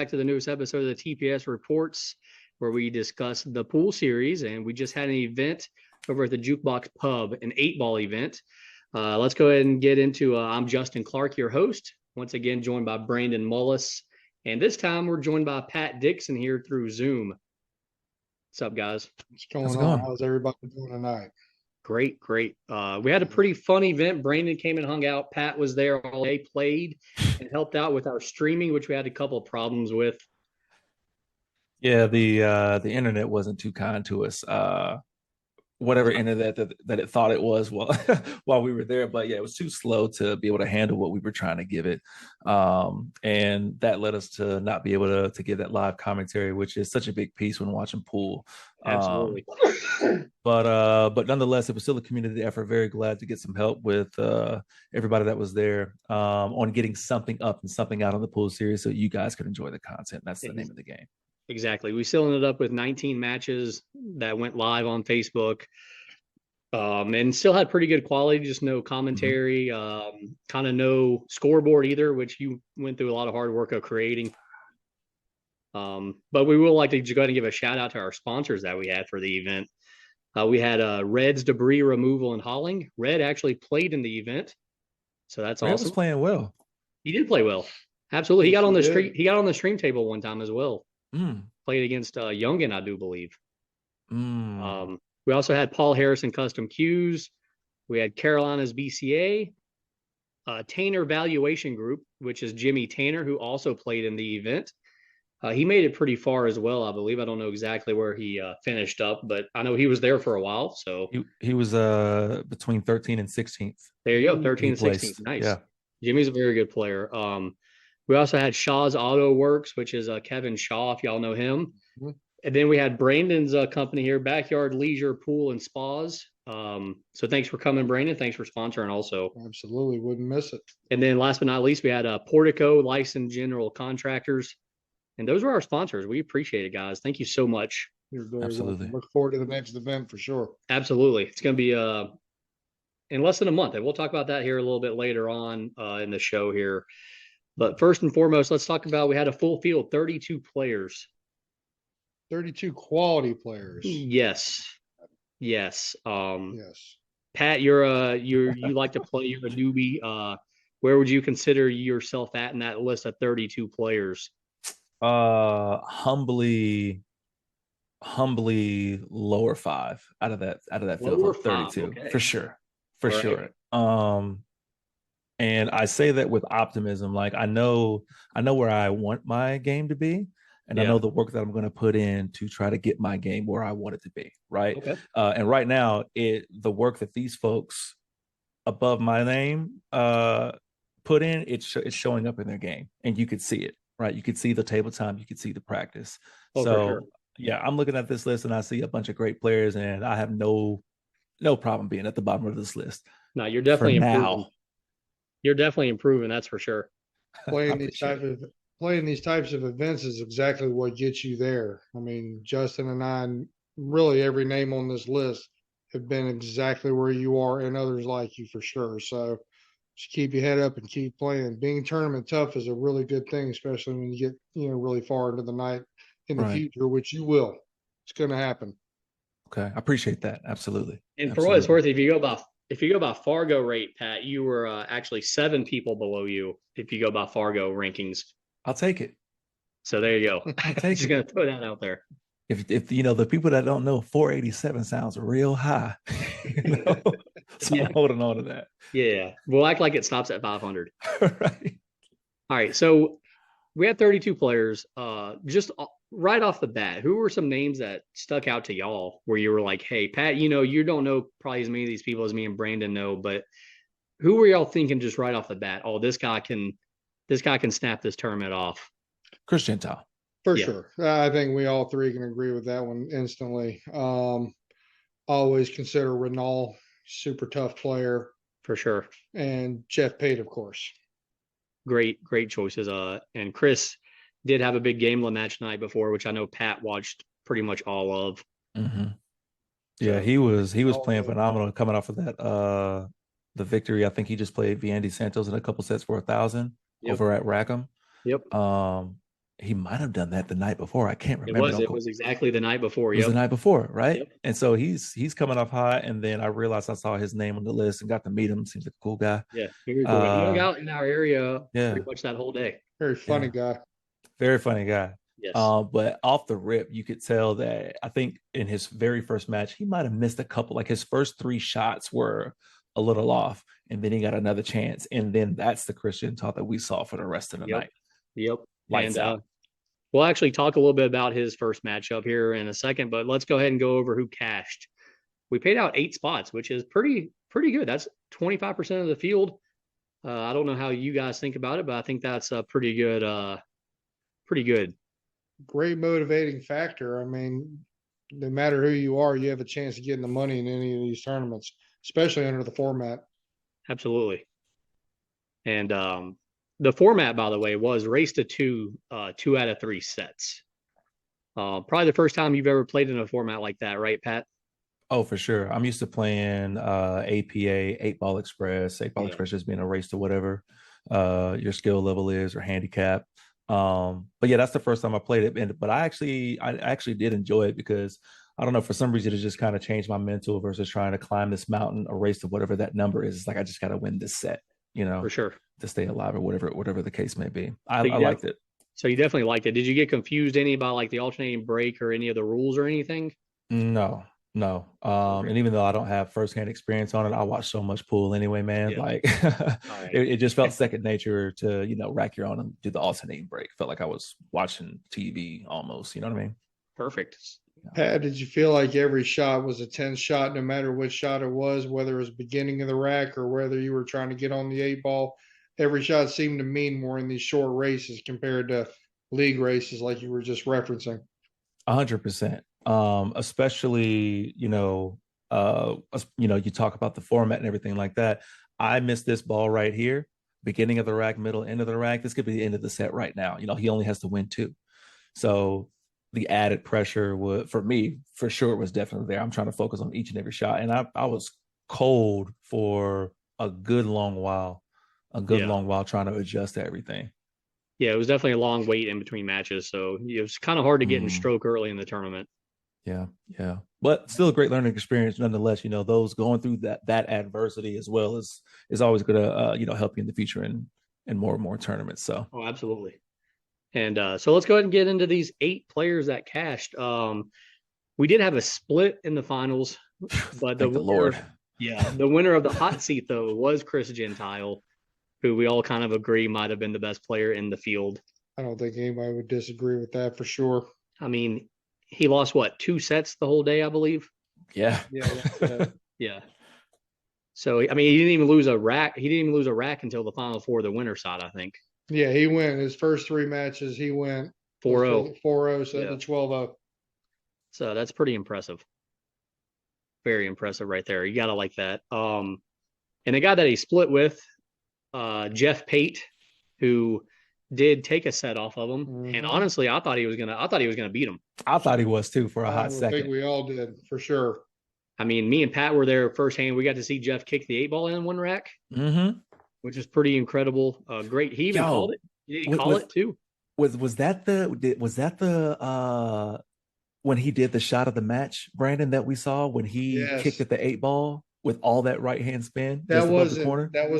back to the newest episode of the TPS Reports, where we discuss the pool series. And we just had an event over at the Jukebox Pub, an 8-ball event. Let's go ahead and get into I'm Justin Clark, your host, once again joined by Brandon Mullis. And this time we're joined by Pat Dixon here through Zoom. What's up, guys? What's going on? How's everybody doing tonight? Great. We had a pretty fun event. Brandon came and hung out. Pat was there all day, played, and helped out with our streaming, which we had a couple of problems with. Yeah, the internet wasn't too kind to us. Whatever internet that it thought it was while we were there, but yeah, it was too slow to be able to handle what we were trying to give it, and that led us to not be able to give that live commentary, which is such a big piece when watching pool. Absolutely. But nonetheless, it was still a community effort. Very glad to get some help with everybody that was there on getting something up and something out on the pool series so you guys could enjoy the content. That's the name of the game. Exactly. We still ended up with 19 matches that went live on Facebook, and still had pretty good quality, just no commentary, kind of no scoreboard either, which you went through a lot of hard work of creating. But we would like to go ahead and give a shout out to our sponsors that we had for the event. We had Red's Debris Removal and Hauling. Red actually played in the event, so that's awesome. Red was playing well. He did play well. Absolutely. He got on the stream. He got on the stream table one time as well. Played against Youngin, I do believe. We also had Paul Harrison Custom Cues. We had Carolina's BCA, Tanner Valuation Group, which is Jimmy Tanner, who also played in the event. He made it pretty far as well, I believe. I don't know exactly where he finished up, but I know he was there for a while. So he was between 13th and 16th. There you go, 13th and 16th. Nice. Yeah. Jimmy's a very good player. We also had Shaw's Auto Works, which is Kevin Shaw, if y'all know him. And then we had Brandon's company here, Backyard Leisure Pool and Spas. So thanks for coming, Brandon. Thanks for sponsoring also. Absolutely. Wouldn't miss it. And then last but not least, we had Portico Licensed General Contractors. And those were our sponsors. We appreciate it, guys. Thank you so much. You're very welcome. Look forward to the next event for sure. Absolutely. It's going to be in less than a month. And we'll talk about that here a little bit later on in the show here. But first and foremost, let's talk about, we had a full field, 32 players. 32 quality players. Yes. Yes. Pat, you like to play, you're a newbie. Where would you consider yourself at in that list of 32 players? Humbly lower 5 out of that field of 32. Okay. For sure. And I say that with optimism. Like I know where I want my game to be, and I know the work that I'm going to put in to try to get my game where I want it to be. Right. Okay. And right now, the work that these folks above my name put in, it's showing up in their game, and you could see it. Right. You could see the table time. You could see the practice. Yeah, I'm looking at this list and I see a bunch of great players, and I have no problem being at the bottom of this list. No, you're definitely improving. You're definitely improving, that's for sure. Playing these types of events is exactly what gets you there. I mean, Justin and I, and really every name on this list, have been exactly where you are, and others like you for sure. So just keep your head up and keep playing. Being tournament tough is a really good thing, especially when you get really far into the night in the future, which you will. It's going to happen. Okay, I appreciate that. Absolutely. And for what it's worth, if you go by Fargo rate, Pat, you were actually 7 people below you if you go by Fargo rankings. I'll take it. So there you go. I'm just going to throw that out there. If the people that don't know, 487 sounds real high. So I'm holding on to that. Yeah. We'll act like it stops at 500. Right. All right. So we had 32 players. Just right off the bat, who were some names that stuck out to y'all where you were like, hey, Pat, you don't know probably as many of these people as me and Brandon know, but who were y'all thinking just right off the bat? Oh, this guy can snap this tournament off. Chris Gentile. For sure. I think we all three can agree with that one instantly. Always consider Renal, super tough player. For sure. And Jeff Pate, of course. Great choices. And Chris did have a big game the match night before, which I know Pat watched pretty much all of. Mm-hmm. Yeah, he was playing phenomenal coming off of that the victory. I think he just played Viandy Santos in a couple sets for 1,000 over at Rackham. Yep. He might have done that the night before. I can't remember. It was exactly the night before. It was the night before, right? Yep. And so he's coming off high, and then I realized I saw his name on the list and got to meet him. Seems like a cool guy. Yeah, very cool. He hung out in our area yeah, pretty much that whole day. Very funny guy. Very funny guy. Yes. But off the rip, you could tell that I think in his very first match, he might have missed a couple. Like his first 3 shots were a little off, and then he got another chance. And then that's the Christian talk that we saw for the rest of the night. Yep. Lights out. We'll actually talk a little bit about his first matchup here in a second, but let's go ahead and go over who cashed. We paid out 8 spots, which is pretty good. That's 25% of the field. I don't know how you guys think about it, but I think that's pretty good. Pretty good. Great motivating factor. I mean, no matter who you are, you have a chance of getting the money in any of these tournaments, especially under the format. Absolutely. And the format, by the way, was race to 2 out of 3 sets. Probably the first time you've ever played in a format like that, right, Pat? Oh, for sure. I'm used to playing APA, 8-Ball Express, 8-Ball Express just being a race to whatever your skill level is or handicap. But yeah, that's the first time I played it. But I actually did enjoy it because I don't know, for some reason it just kind of changed my mental versus trying to climb this mountain, a race to whatever that number is. It's like I just got to win this set, for sure, to stay alive or whatever the case may be. I liked it. So you definitely liked it. Did you get confused any about like the alternating break or any of the rules or anything? No. And even though I don't have firsthand experience on it, I watch so much pool anyway, man. Yeah. Like it just felt second nature to, rack your own and do the alternating break. Felt like I was watching TV almost, you know what I mean? Perfect. Pat, did you feel like every shot was a 10 shot, no matter which shot it was, whether it was beginning of the rack or whether you were trying to get on the 8-ball? Every shot seemed to mean more in these short races compared to league races like you were just referencing. 100%. Especially, you talk about the format and everything like that. I missed this ball right here, beginning of the rack, middle, end of the rack. This could be the end of the set right now. He only has to win 2. So the added pressure for me, for sure, was definitely there. I'm trying to focus on each and every shot. And I was cold for a good long while trying to adjust to everything. Yeah, it was definitely a long wait in between matches. So it was kind of hard to get in stroke early in the tournament. Yeah. But still a great learning experience nonetheless. Those going through that adversity as well is always going to, help you in the future and more and more tournaments. So. Oh, absolutely. And so let's go ahead and get into these 8 players that cashed. We did have a split in the finals, but the Lord. Yeah, the winner of the hot seat, though, was Chris Gentile, who we all kind of agree might have been the best player in the field. I don't think anybody would disagree with that for sure. I mean, he lost 2 sets the whole day, I believe. Yeah. Yeah. So I mean, he didn't even lose a rack. He didn't even lose a rack until the final 4 of the winner side, I think. Yeah, he went his first 3 matches. He went 4-0, 4-0, so the 12-0. So that's pretty impressive. Very impressive right there. You gotta like that. And the guy that he split with, Jeff Pate, who did take a set off of him, and honestly, I thought he was gonna beat him. I thought he was too for a hot second. I think we all did for sure. I mean, me and Pat were there firsthand. We got to see Jeff kick the 8-ball in one rack, which is pretty incredible. Great. He even called it. He called it too. Was that the when he did the shot of the match, Brandon, that we saw when he kicked at the 8-ball with all that right hand spin? That was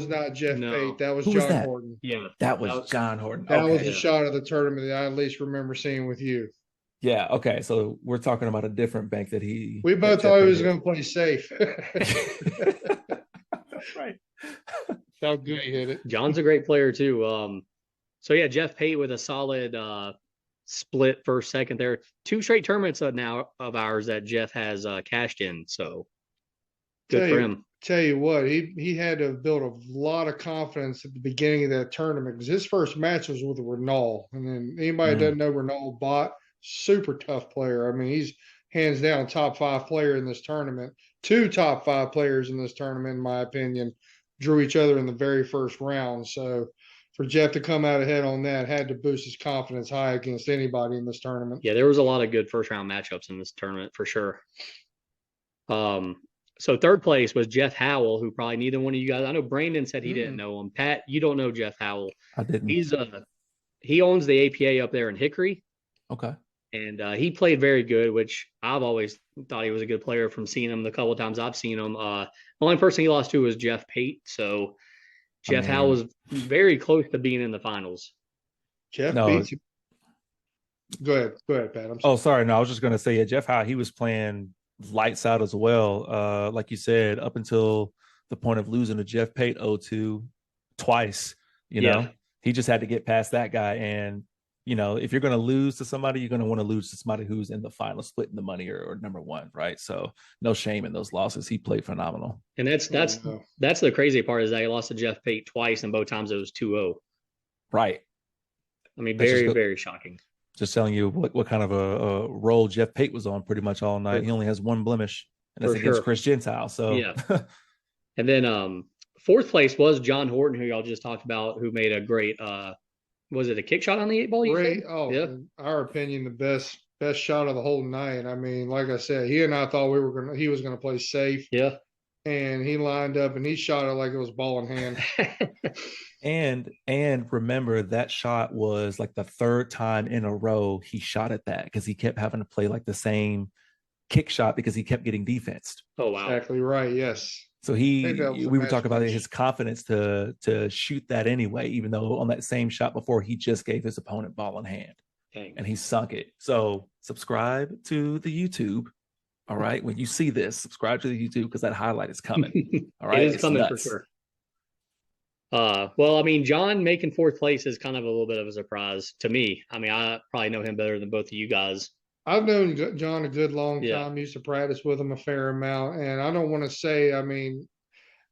not Jeff Pate. That was John Horton. Yeah, that was John Horton. That was the shot of the tournament that I at least remember seeing with you. Yeah. Okay. So we're talking about a different bank that he. We both thought he was going to play safe. That's right. How good he hit it. John's a great player too. So yeah, Jeff Pate with a solid split first, second there. 2 straight tournaments now of ours that Jeff has cashed in. So good for him. Tell you what, he had to build a lot of confidence at the beginning of that tournament because his first match was with Renault. And then anybody that doesn't know Renault Bot, super tough player. I mean, he's hands down top 5 player in this tournament. 2 top 5 players in this tournament, in my opinion, drew each other in the very first round. So for Jeff to come out ahead on that had to boost his confidence high against anybody in this tournament. Yeah, there was a lot of good first round matchups in this tournament for sure. So third place was Jeff Howell, who probably neither one of you guys. I know Brandon said he didn't know him. Pat, you don't know Jeff Howell. I didn't. he owns the APA up there in Hickory. Okay. And he played very good, which I've always thought he was a good player from seeing him the couple of times I've seen him. The only person he lost to was Jeff Pate. So Jeff Howe was very close to being in the finals. Jeff Pate. Go ahead, Pat. Oh, sorry. No, I was just going to say, Jeff Howe, he was playing lights out as well. Like you said, up until the point of losing to Jeff Pate 0-2 twice, you know, he just had to get past that guy. And you know, if you're going to lose to somebody, you're going to want to lose to somebody who's in the final, splitting the money or number one, right? So no shame in those losses. He played phenomenal. And that's the crazy part is that he lost to Jeff Pate twice, and both times it was 2-0. Right. I mean, very shocking. Just telling you what kind of a role Jeff Pate was on pretty much all night. He only has one blemish, and that's against Chris Gentile. So yeah. And then fourth place was John Horton, who y'all just talked about, who made a great was it a kick shot on the 8-ball? Great. Oh, yeah. In our opinion, the best shot of the whole night. I mean, like I said, he and I thought he was gonna play safe. Yeah. And he lined up and he shot it like it was ball in hand. and remember, that shot was like the third time in a row he shot at that, because he kept having to play like the same kick shot because he kept getting defensed. Oh wow. Exactly right. Yes. So we were talking about his confidence to shoot that anyway, even though on that same shot before he just gave his opponent ball in hand. Dang. And he sunk it. So subscribe to the YouTube. All right. When you see this, subscribe to the YouTube because that highlight is coming. All right. It is coming nuts. For sure. Well, I mean, John making fourth place is kind of a little bit of a surprise to me. I mean, I probably know him better than both of you guys. I've known John a good long time. Used to practice with him a fair amount. And I don't want to say, I mean,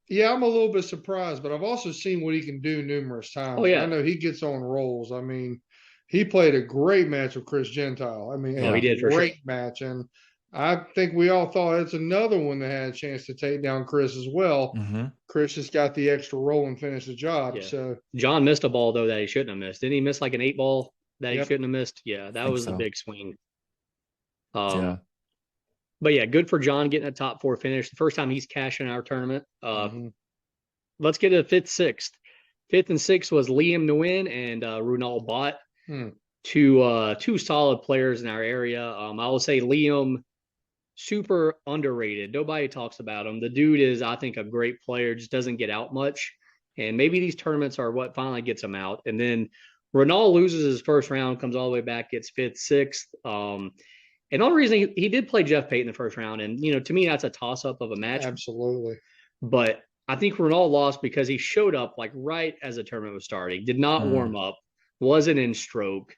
yeah, I'm a little bit surprised, but I've also seen what he can do numerous times. Oh, yeah. I know he gets on rolls. I mean, he played a great match with Chris Gentile. I mean, he did, for sure. Great match. And I think we all thought it's another one that had a chance to take down Chris as well. Mm-hmm. Chris just got the extra roll and finished the job. Yeah. So John missed a ball, though, that he shouldn't have missed. Didn't he miss like an 8-ball that he shouldn't have missed? Yeah, that was a big swing. But yeah, good for John getting a top 4 finish. The first time he's cashing our tournament. Let's get to fifth, sixth. Fifth and sixth was Liam Nguyen and Runal Bott. Two solid players in our area. I will say Liam, super underrated. Nobody talks about him. The dude is, I think, a great player, just doesn't get out much. And maybe these tournaments are what finally gets him out. And then Runal loses his first round, comes all the way back, gets fifth, sixth. And the only reason he did play Jeff Pate in the first round. And, you know, to me, that's a toss-up of a match. Absolutely. But I think Runal lost because he showed up like right as the tournament was starting, did not warm up, wasn't in stroke.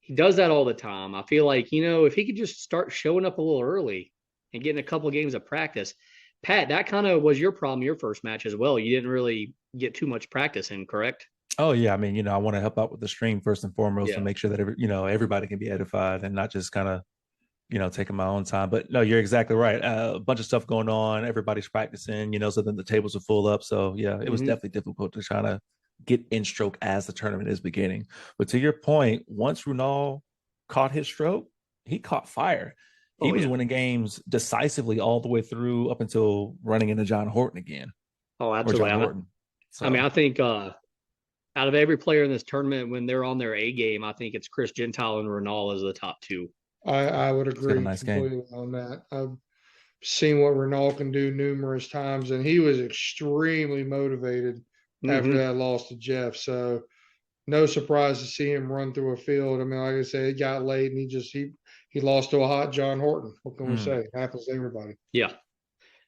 He does that all the time. I feel like, you know, if he could just start showing up a little early and getting a couple of games of practice. Pat, that kind of was your problem your first match as well. You didn't really get too much practice in, correct? Oh, yeah. I mean, you know, I want to help out with the stream first and foremost and make sure that, everybody can be edified and not just kind of, taking my own time. But no, you're exactly right. A bunch of stuff going on. Everybody's practicing, so then the tables are full up. So, yeah, it was definitely difficult to try to get in stroke as the tournament is beginning. But to your point, once Runal caught his stroke, he caught fire. He was winning games decisively all the way through up until running into John Horton again. Oh, absolutely. So, I mean, I think out of every player in this tournament, when they're on their A game, I think it's Chris Gentile and Runal as the top two. I would agree completely on that. I've seen what Runal can do numerous times, and he was extremely motivated after that loss to Jeff. So no surprise to see him run through a field. I mean, like I said, it got late, and he lost to a hot John Horton. What can we say? It happens to everybody. Yeah.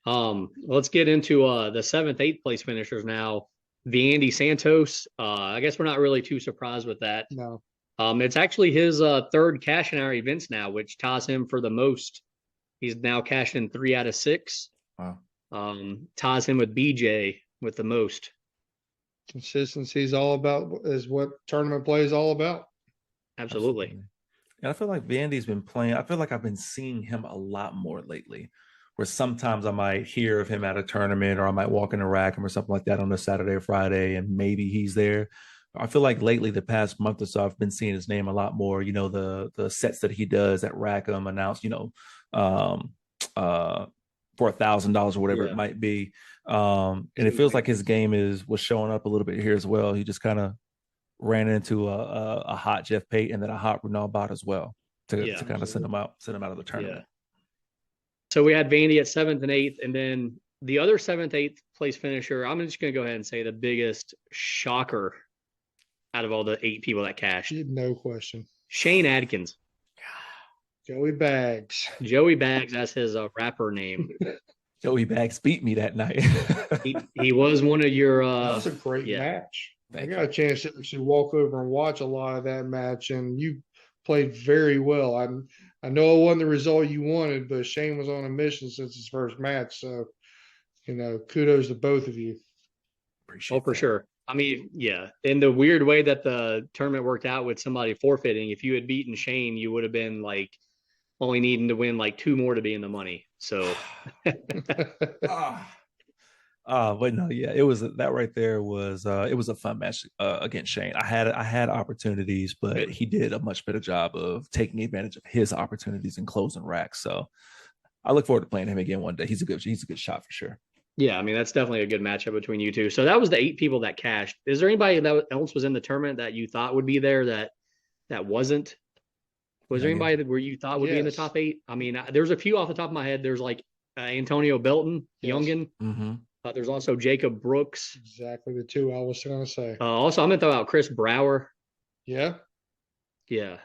Let's get into the 7th, 8th place finishers now. Viandy Santos. I guess we're not really too surprised with that. No. It's actually his third cash in our events now, which ties him for the most. He's now cashed in 3 out of 6. Wow. Ties him with BJ with the most. Consistency is what tournament play is all about. Absolutely. And I feel like Vandy's been playing. I feel like I've been seeing him a lot more lately, where sometimes I might hear of him at a tournament, or I might walk in a rack or something like that on a Saturday or Friday, and maybe he's there. I feel like lately, the past month or so, I've been seeing his name a lot more. The sets that he does at Rackham announced, for $1,000 or whatever it might be. And it feels like his game was showing up a little bit here as well. He just kind of ran into a hot Jeff Pate and then a hot Runal Bot as well to kind of send him out of the tournament. Yeah. So we had Vandy at 7th and 8th, and then the other 7th, 8th place finisher. I'm just going to go ahead and say the biggest shocker out of all the 8 people that cashed. No question. Shane Adkins. Joey Bags. Joey Bags, that's his rapper name. Joey Bags beat me that night. he was one of your. That was a great match. I got a chance to actually walk over and watch a lot of that match, and you played very well. I know it wasn't the result you wanted, but Shane was on a mission since his first match. So, kudos to both of you. Appreciate for sure. I mean, yeah. In the weird way that the tournament worked out with somebody forfeiting, if you had beaten Shane, you would have been like only needing to win like 2 more to be in the money. So, but no, yeah, it was that right there was it was a fun match against Shane. I had opportunities, but he did a much better job of taking advantage of his opportunities and closing racks. So I look forward to playing him again one day. He's a good shot for sure. Yeah, I mean, that's definitely a good matchup between you two. So that was the 8 people that cashed. Is there anybody that else was in the tournament that you thought would be there that wasn't? Was there anybody where you thought would be in the top 8? I mean, there's a few off the top of my head. There's like Antonio Belton, Youngin. Mm-hmm. There's also Jacob Brooks. Exactly the 2 I was going to say. Also, I'm going to throw out Chris Brower. Yeah. Yeah.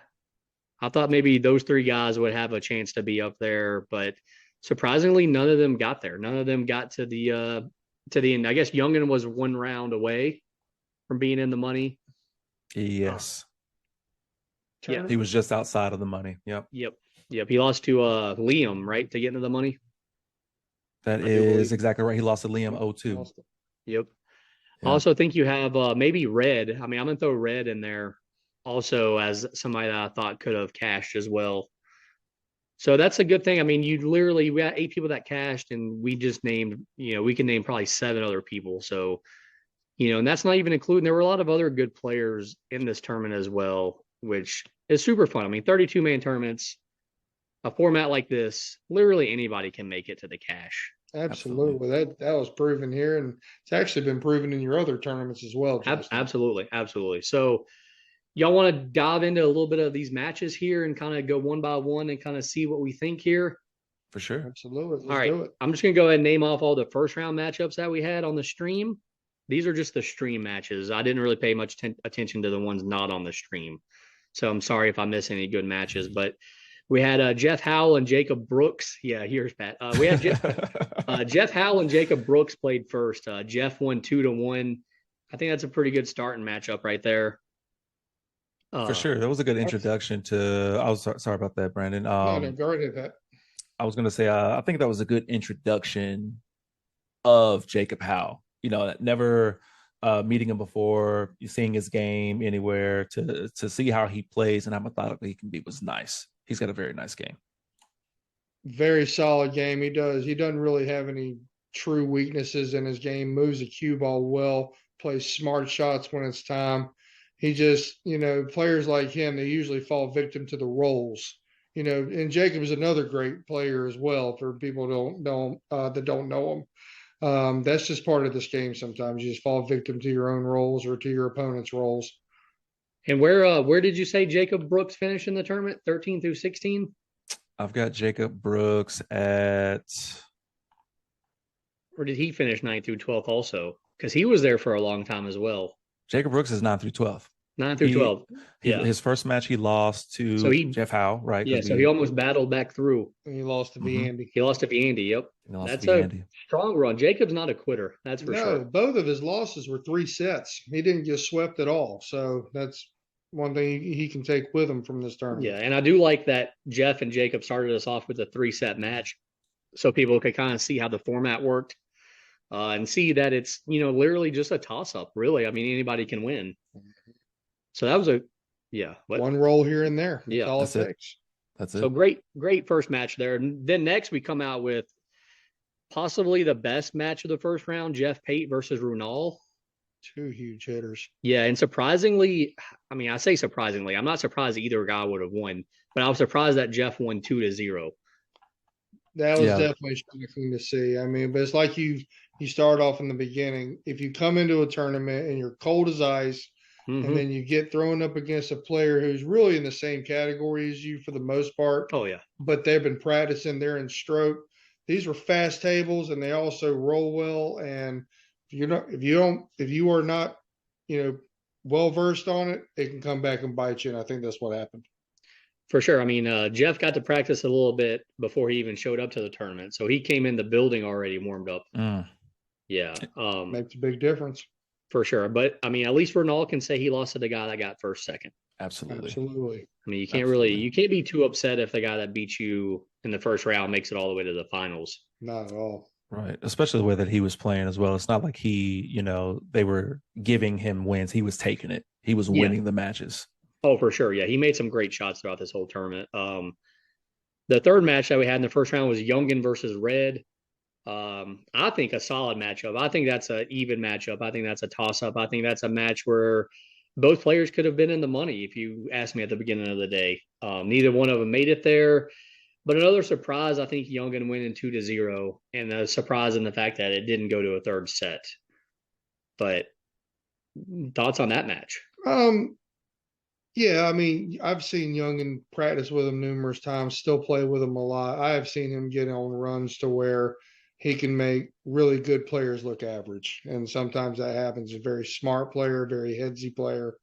I thought maybe those 3 guys would have a chance to be up there, but surprisingly, none of them got there. None of them got to the end. I guess Youngin was 1 round away from being in the money. Yes. Yeah. He was just outside of the money. Yep. He lost to Liam, right, to get into the money. That is exactly right. He lost to Liam 0-2. Yep. Yeah. I also think you have maybe Red. I mean, I'm going to throw Red in there also as somebody that I thought could have cashed as well. So that's a good thing. I mean, we got 8 people that cashed, and we just named, we can name probably 7 other people. So, and that's not even including, there were a lot of other good players in this tournament as well, which is super fun. I mean, 32-man tournaments, a format like this, literally anybody can make it to the cash. Absolutely. That was proven here, and it's actually been proven in your other tournaments as well. Absolutely. So y'all want to dive into a little bit of these matches here and kind of go one by one and kind of see what we think here? For sure. Absolutely. All right. I'm just going to go ahead and name off all the first round matchups that we had on the stream. These are just the stream matches. I didn't really pay much attention to the ones not on the stream. So I'm sorry if I miss any good matches, but we had Jeff Howell and Jacob Brooks. Yeah, here's Pat. We had Jeff Howell and Jacob Brooks played first. Jeff won 2-1. I think that's a pretty good starting matchup right there. For sure. That was a good introduction to, I was sorry about that, Brandon. No, go right ahead. I was going to say, I think that was a good introduction of Jacob Howell. Never meeting him before, seeing his game anywhere, to see how he plays and how methodical he can be was nice. He's got a very nice game. Very solid game. He doesn't really have any true weaknesses in his game. Moves the cue ball well, plays smart shots when it's time. He just, players like him, they usually fall victim to the roles. And Jacob's another great player as well for people that don't know him. That's just part of this game. Sometimes you just fall victim to your own roles or to your opponent's roles. And where did you say Jacob Brooks finished in the tournament? 13 through 16? I've got Jacob Brooks at... Or did he finish 9 through 12 also? Because he was there for a long time as well. Jacob Brooks is 9 through 12. 9 through 12. Yeah. His first match, he lost to Jeff Howell, right? Yeah, so he almost battled back through. And he lost to Andy. He lost to Andy, yep. That's a strong run. Jacob's not a quitter, that's for sure. Both of his losses were 3 sets. He didn't get swept at all. So that's one thing he can take with him from this tournament. Yeah, and I do like that Jeff and Jacob started us off with a 3-set match so people could kind of see how the format worked and see that it's, literally just a toss-up, really. I mean, anybody can win. So that was one roll here and there. That's all it takes. That's it. So great first match there. And then next we come out with possibly the best match of the first round, Jeff Pate versus Runal. 2 huge hitters. Yeah, and surprisingly, I mean, I say surprisingly, I'm not surprised either guy would have won, but I was surprised that Jeff won 2-0. That was definitely shocking to see. I mean, but it's like you start off in the beginning. If you come into a tournament and you're cold as ice, and then you get thrown up against a player who's really in the same category as you for the most part. Oh yeah. But they've been practicing. They're in stroke. These were fast tables, and they also roll well. And if you are not, well versed on it, it can come back and bite you. And I think that's what happened. For sure. I mean, Jeff got to practice a little bit before he even showed up to the tournament, so he came in the building already warmed up. Yeah, makes a big difference for sure. But I mean, at least Ronald can say he lost to the guy that got first, second. Absolutely. I mean, you can't be too upset if the guy that beat you in the first round makes it all the way to the finals. Not at all. Right. Especially the way that he was playing as well. It's not like they were giving him wins. He was taking it. He was winning the matches. Oh, for sure. Yeah, he made some great shots throughout this whole tournament. The third match that we had in the first round was Youngin versus Red. I think a solid matchup. I think that's an even matchup. I think that's a toss-up. I think that's a match where both players could have been in the money if you asked me at the beginning of the day. Neither one of them made it there. But another surprise, I think Youngin winning 2-0, and a surprise in the fact that it didn't go to a third set. But thoughts on that match? Yeah, I mean, I've seen Youngin practice with him numerous times, still play with him a lot. I have seen him get on runs to where he can make really good players look average. And sometimes that happens. He's a very smart player, very headsy player,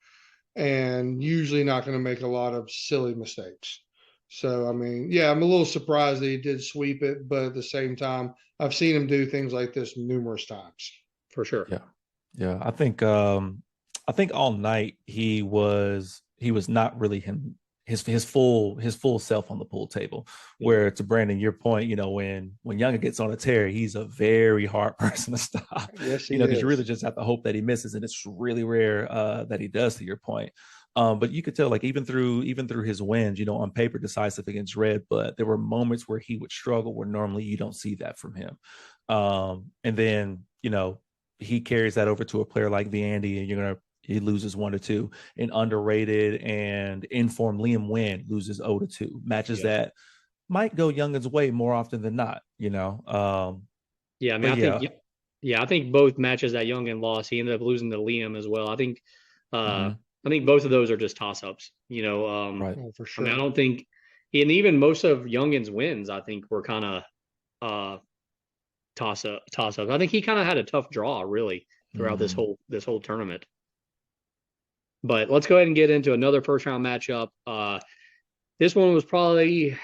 and usually not going to make a lot of silly mistakes. So, I mean, yeah, I'm a little surprised that he did sweep it, but at the same time, I've seen him do things like this numerous times. For sure. Yeah. Yeah. I think all night he was not really his full self on the pool table. Where, to Brandon, your point, when Younger gets on a tear, he's a very hard person to stop. Yes, because you really just have to hope that he misses, and it's really rare that he does, to your point. But you could tell, like, even through his wins, on paper decisive against Red, but there were moments where he would struggle where normally you don't see that from him. And then, he carries that over to a player like Vandy, and he loses 1-2. An underrated and informed Liam Wynn loses 0-2. Matches that might go Youngin's way more often than not, Yeah, I mean, I think both matches that Youngin lost, he ended up losing to Liam as well. I think I think both of those are just toss-ups, right. Oh, for sure. I mean, I don't think, and even most of Youngin's wins, I think, were kind of toss-ups. I think he kind of had a tough draw, really, throughout this whole tournament. But let's go ahead and get into another first-round matchup. This one was probably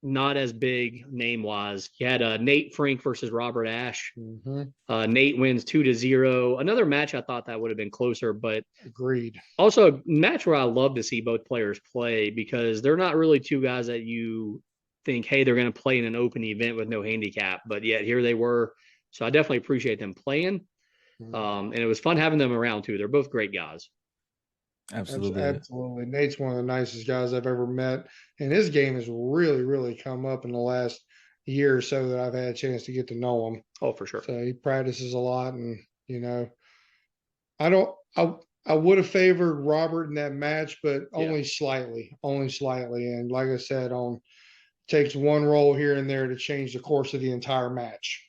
not as big name-wise. You had Nate Frank versus Robert Ashe. Nate wins 2-0. Another match I thought that would have been closer, but agreed. Also a match where I love to see both players play, because they're not really two guys that you think, hey, they're going to play in an open event with no handicap, but yet here they were. So I definitely appreciate them playing. And it was fun having them around too. They're both great guys. Absolutely. Nate's one of the nicest guys I've ever met, and his game has really, really come up in the last year or so that I've had a chance to get to know him. Oh, for sure. So he practices a lot, and I would have favored Robert in that match, but only slightly. And like I said, takes one roll here and there to change the course of the entire match.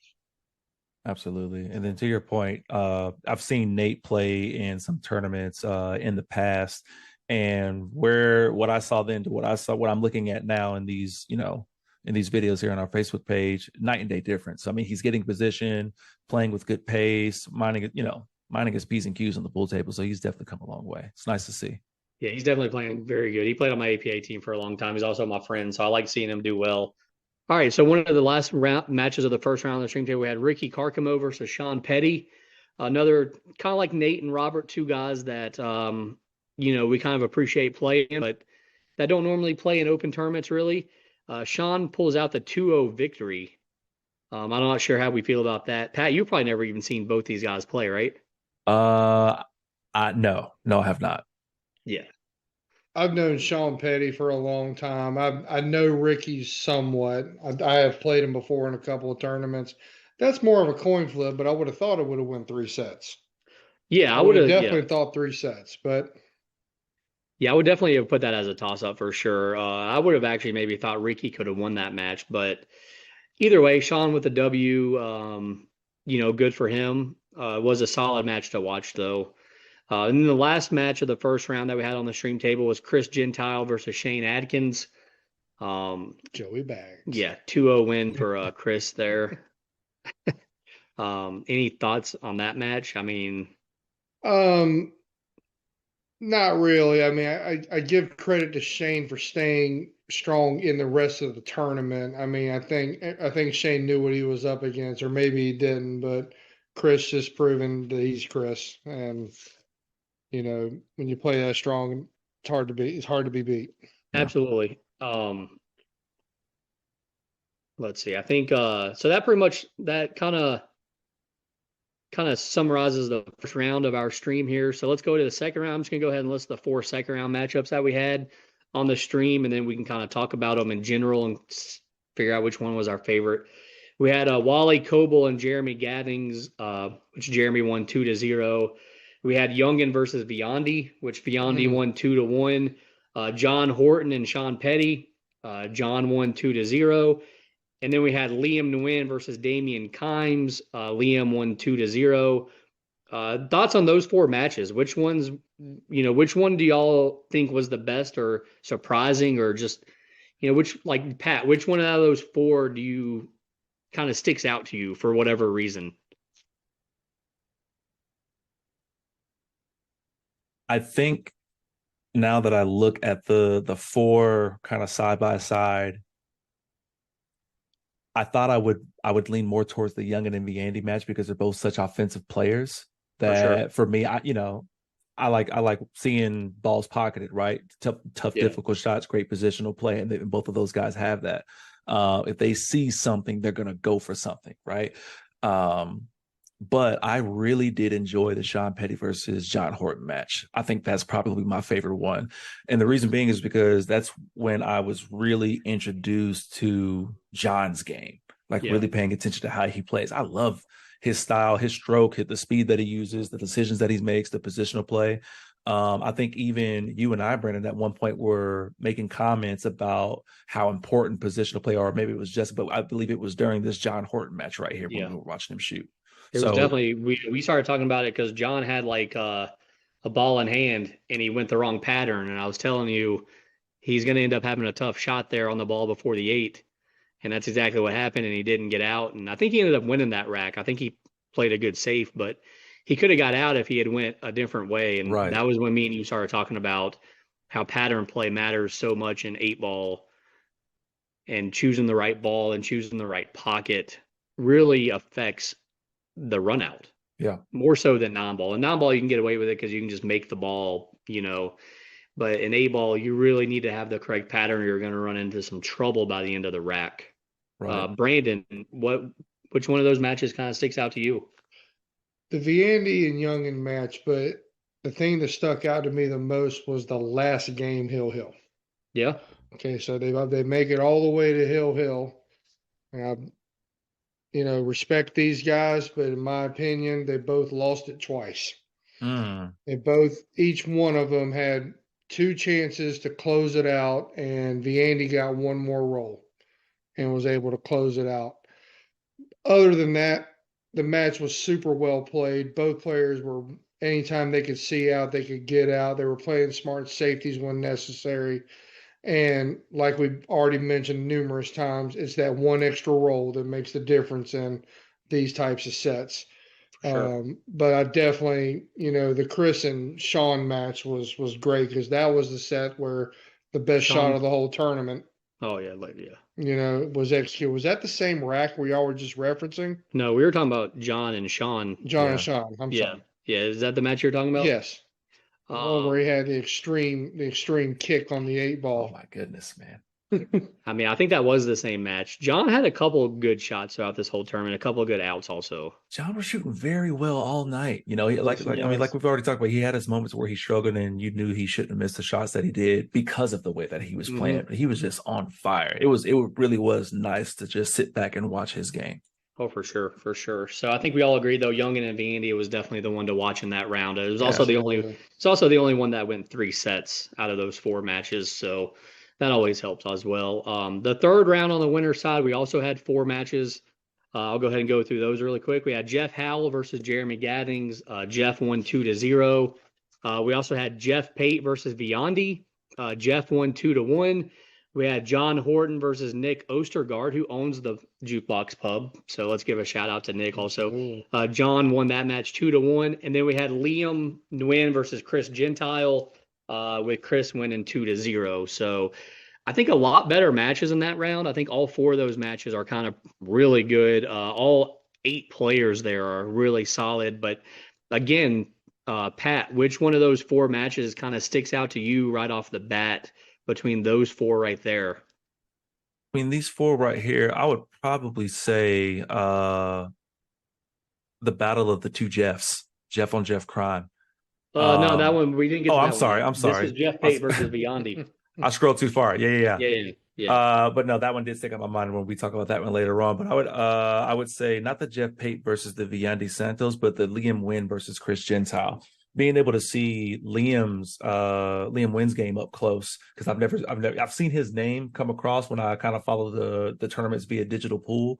Absolutely. And then to your point, I've seen Nate play in some tournaments in the past, and what I saw then to what I'm looking at now in these, in these videos here on our Facebook page, night and day difference. I mean, he's getting position, playing with good pace, minding his P's and Q's on the pool table. So he's definitely come a long way. It's nice to see. Yeah, he's definitely playing very good. He played on my APA team for a long time. He's also my friend, so I like seeing him do well. All right, so one of the last matches of the first round of the stream table, we had Ricky Carcamo versus Sean Petty. Another kind of like Nate and Robert, two guys that, we kind of appreciate playing, but that don't normally play in open tournaments, really. Sean pulls out the 2-0 victory. I'm not sure how we feel about that. Pat, you've probably never even seen both these guys play, right? No, I have not. Yeah. I've known Sean Petty for a long time. I know Ricky somewhat. I have played him before in a couple of tournaments. That's more of a coin flip, but I would have thought it would have won 3 sets. Yeah, I would have definitely thought 3 sets, but yeah, I would definitely have put that as a toss-up for sure. I would have actually maybe thought Ricky could have won that match, but either way, Sean with the W, good for him. It was a solid match to watch, though. And then the last match of the first round that we had on the stream table was Chris Gentile versus Shane Adkins. Joey Bags. Yeah, 2-0 win for Chris there. Any thoughts on that match? I mean, not really. I mean, I give credit to Shane for staying strong in the rest of the tournament. I mean, I think Shane knew what he was up against, or maybe he didn't, but Chris just proven that he's Chris. And when you play that strong, it's hard to be beat. Absolutely. Let's see. I think so that pretty much that kind of summarizes the first round of our stream here. So let's go to the second round. I'm just gonna go ahead and list the 4 second round matchups that we had on the stream, and then we can kind of talk about them in general and figure out which one was our favorite. We had Wally Coble and Jeremy Gathings, which Jeremy won 2-0. We had Youngin versus Biondi, which Biondi won 2-1. John Horton and Sean Petty, John won 2-0. And then we had Liam Nguyen versus Damian Kimes. Liam won 2-0. Thoughts on those 4 matches? Which one do y'all think was the best or surprising, or just, like Pat, which one out of those 4 do you kind of sticks out to you for whatever reason? I think now that I look at the 4 kind of side by side, I thought I would lean more towards the Youngin and Viandi match because they're both such offensive players that for me, I like seeing balls pocketed, right? Tough, difficult shots, great positional play, and both of those guys have that. If they see something, they're gonna go for something, right? But I really did enjoy the Sean Petty versus John Horton match. I think that's probably my favorite one. And the reason being is because that's when I was really introduced to John's game, really paying attention to how he plays. I love his style, his stroke, the speed that he uses, the decisions that he makes, the positional play. I think even you and I, Brandon, at one point were making comments about how important positional play, or maybe it was just, but I believe it was during this John Horton match right here when we were watching him shoot. It was definitely, we started talking about it because John had like a ball in hand and he went the wrong pattern. And I was telling you, he's going to end up having a tough shot there on the ball before the 8. And that's exactly what happened. And he didn't get out. And I think he ended up winning that rack. I think he played a good safe, but he could have got out if he had went a different way. And that was when me and you started talking about how pattern play matters so much in 8-ball, and choosing the right ball and choosing the right pocket really affects the run out. Yeah. More so than 9-ball. And 9-ball, you can get away with it because you can just make the ball, but in 8-ball, you really need to have the correct pattern or you're going to run into some trouble by the end of the rack. Right. Brandon, which one of those matches kind of sticks out to you? The Viandi and Youngin match, but the thing that stuck out to me the most was the last game, Hill. Yeah. Okay, so they make it all the way to Hill. And respect these guys, but in my opinion, they both lost it twice. Each one of them had 2 chances to close it out, and Viandi got one more roll and was able to close it out. Other than that, the match was super well played. Both players were, anytime they could see out, they could get out. They were playing smart safeties when necessary. And like we've already mentioned numerous times, it's that one extra roll that makes the difference in these types of sets. Sure. But I definitely, the Chris and Sean match was great because that was the set where the best shot of the whole tournament. Oh, yeah. Was executed. Was that the same rack we all were just referencing? No, we were talking about John and Sean. And Sean. I'm sorry. Yeah. Is that the match you're talking about? Yes. Where he had the extreme kick on the 8-ball. Oh my goodness, man. I mean, I think that was the same match. John had a couple of good shots throughout this whole tournament, a couple of good outs also. John was shooting very well all night. Like we've already talked about, he had his moments where he struggled and you knew he shouldn't have missed the shots that he did because of the way that he was playing. But he was just on fire. It really was nice to just sit back and watch his game. Oh, for sure. So I think we all agree, though, Youngin and Viandi was definitely the one to watch in that round. It was also the only one that went 3 sets out of those 4 matches. So that always helps as well. The third round on the winner's side, we also had 4 matches. I'll go ahead and go through those really quick. We had Jeff Howell versus Jeremy Gathings. Jeff won 2-0. We also had Jeff Pate versus Viandi. Jeff won 2-1. We had John Horton versus Nick Ostergaard, who owns the Jukebox Pub. So let's give a shout out to Nick also. John won that match 2-1. And then we had Liam Nguyen versus Chris Gentile, with Chris winning 2-0. So I think a lot better matches in that round. I think all 4 of those matches are kind of really good. All 8 players there are really solid. But again, Pat, which one of those 4 matches kind of sticks out to you right off the bat between those 4 right there? I mean, these 4 right here, I would probably say the battle of the 2 Jeffs, Jeff on Jeff crime. No, that one we didn't get. I'm sorry. I'm sorry. This is Jeff Pate versus Viandi. I scrolled too far. Yeah. Yeah. But no, that one did stick on my mind when we talk about that one later on. But I would say not the Jeff Pate versus the Viandi Santos, but the Liam Nguyen versus Chris Gentile. Being able to see Liam Nguyen's game up close, because I've seen his name come across when I kind of follow the tournaments via digital pool.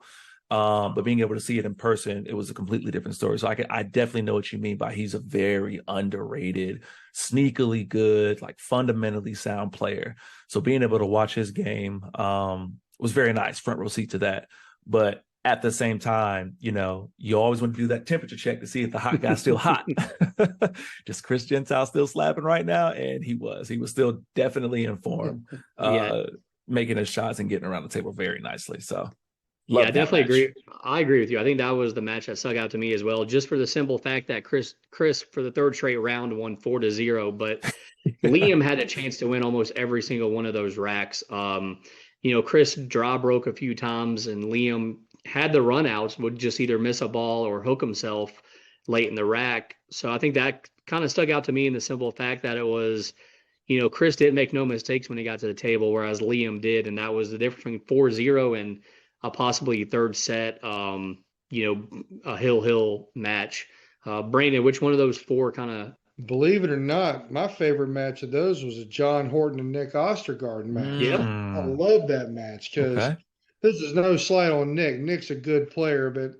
But being able to see it in person, it was a completely different story. So I definitely know what you mean by he's a very underrated, sneakily good, like fundamentally sound player. So being able to watch his game was very nice, front row seat to that. But at the same time, you always want to do that temperature check to see if the hot guy's still hot. Just Chris Gentile still slapping right now, and he was still definitely in form, making his shots and getting around the table very nicely. So. I definitely agree. I agree with you. I think that was the match that stuck out to me as well, just for the simple fact that Chris for the 3rd straight round won 4-0, but Liam had a chance to win almost every single one of those racks. Chris draw broke a few times, and Liam had the runouts, would just either miss a ball or hook himself late in the rack. So I think that kind of stuck out to me in the simple fact that it was, Chris didn't make no mistakes when he got to the table, whereas Liam did, and that was the difference between 4-0 and a possibly 3rd set, a Hill match. Brandon, which one of those 4 kind of? Believe it or not, my favorite match of those was a John Horton and Nick Ostergaard match. Yeah. I love that match because this is no slight on Nick. Nick's a good player, but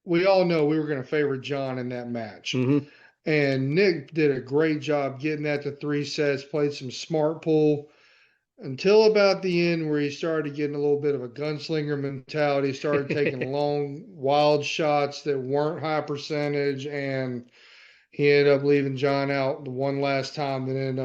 we all know we were going to favor John in that match. Mm-hmm. And Nick did a great job getting that to 3 sets, played some smart pool. Until about the end, where he started getting a little bit of a gunslinger mentality, started taking long, wild shots that weren't high percentage, and he ended up leaving John out the one last time that ended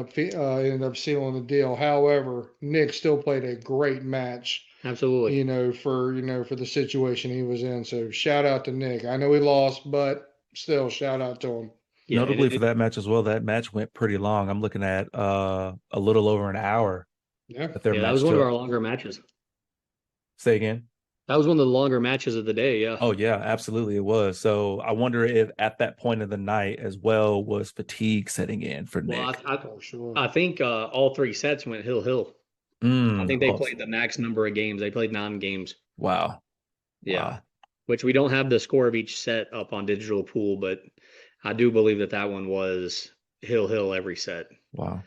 up sealing the deal. However, Nick still played a great match. Absolutely. For the situation he was in. So shout out to Nick. I know he lost, but still shout out to him. Yeah, notably for that match as well, that match went pretty long. I'm looking at a little over an hour. Yeah, that was one of our longer matches. Say again? That was one of the longer matches of the day, yeah. Oh, yeah, absolutely it was. So I wonder if at that point of the night as well was fatigue setting in for Nick. I think all 3 sets went Hill. I think they played the max number of games. They played 9 games. Wow. Yeah. Wow. Which we don't have the score of each set up on digital pool, but I do believe that one was Hill every set. Wow.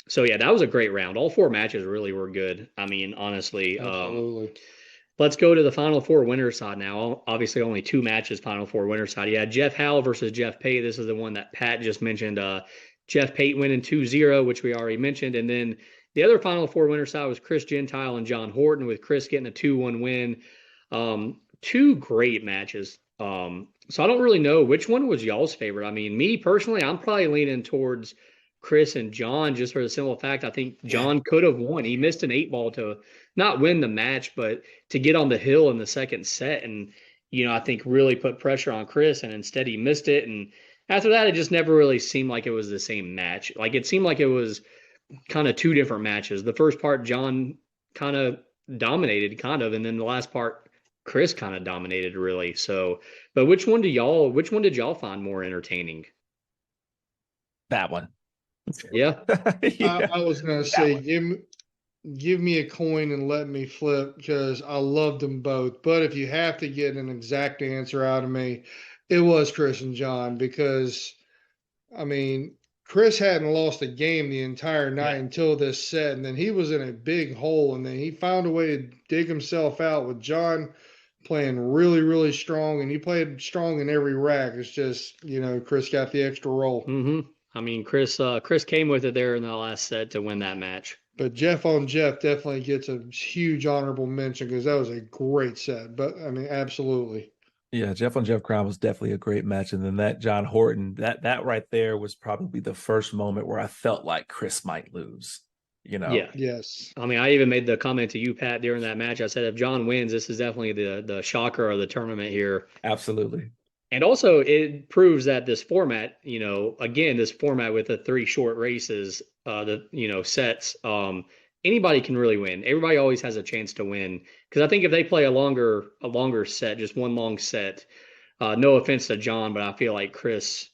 So yeah, that was a great round. All 4 matches really were good. I mean, honestly, absolutely. Let's go to the Final 4 winner side now. Obviously, only 2 matches Final 4 winner side. You had Jeff Howell versus Jeff Pate. This is the one that Pat just mentioned. Jeff Pate winning 2-0, which we already mentioned. And then the other Final 4 winner side was Chris Gentile and John Horton, with Chris getting a 2-1 win. 2 great matches. So I don't really know which one was y'all's favorite. I mean, me personally, I'm probably leaning towards Chris and John, just for the simple fact I think John could have won. He missed an 8-ball to not win the match, but to get on the hill in the 2nd set, and I think really put pressure on Chris, and instead he missed it. And after that, it just never really seemed like it was the same match. Like, it seemed like it was kind of 2 different matches. The first part John kind of dominated, and then the last part Chris kind of dominated, really. So, but which one did y'all find more entertaining? That one. Yeah. I was going to say, give me a coin and let me flip, because I loved them both. But if you have to get an exact answer out of me, it was Chris and John, because, I mean, Chris hadn't lost a game the entire night until this set, and then he was in a big hole, and then he found a way to dig himself out, with John playing really, really strong, and he played strong in every rack. It's just, Chris got the extra roll. Mm-hmm. I mean, Chris came with it there in the last set to win that match. But Jeff on Jeff definitely gets a huge honorable mention because that was a great set. But I mean, absolutely. Yeah, Jeff on Jeff Crown was definitely a great match. And then that John Horton, that right there was probably the first moment where I felt like Chris might lose. Yeah. Yes. I mean, I even made the comment to you, Pat, during that match. I said, if John wins, this is definitely the shocker of the tournament here. Absolutely. And also, it proves that this format, again, this format with the 3 short races, sets, anybody can really win. Everybody always has a chance to win. Because I think if they play a longer set, just one long set, no offense to John, but I feel like Chris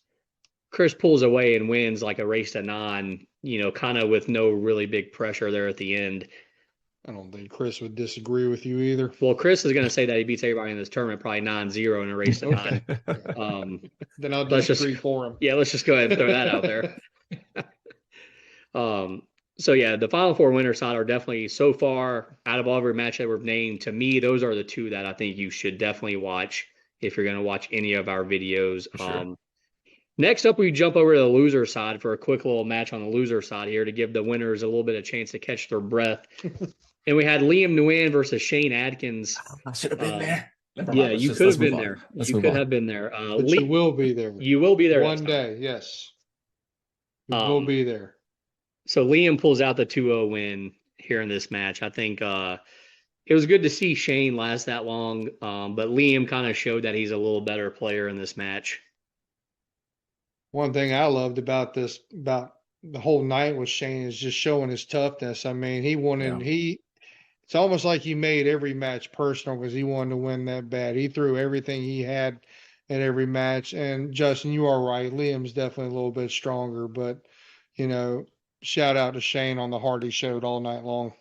pulls away and wins like a race to 9, kind of with no really big pressure there at the end. I don't think Chris would disagree with you either. Well, Chris is going to say that he beats everybody in this tournament probably 9-0 in a race to 9. Then I'll disagree for him. Yeah, let's just go ahead and throw that out there. So yeah, the Final Four winner side are definitely, so far, out of all every match that we've named, to me, those are the 2 that I think you should definitely watch if you're going to watch any of our videos. Sure. Next up, we jump over to the loser side for a quick little match on the loser side here to give the winners a little bit of chance to catch their breath. And we had Liam Nguyen versus Shane Adkins. I should have been there. Yeah, you could have been there. You could have been there. But you will be there. You will be there one day. Yes, you will be there. So Liam pulls out the 2-0 win here in this match. I think it was good to see Shane last that long, but Liam kind of showed that he's a little better player in this match. One thing I loved about the whole night with Shane is just showing his toughness. I mean, it's almost like he made every match personal because he wanted to win that bad. He threw everything he had at every match. And Justin, you are right. Liam's definitely a little bit stronger, but shout out to Shane on the heart he showed all night long.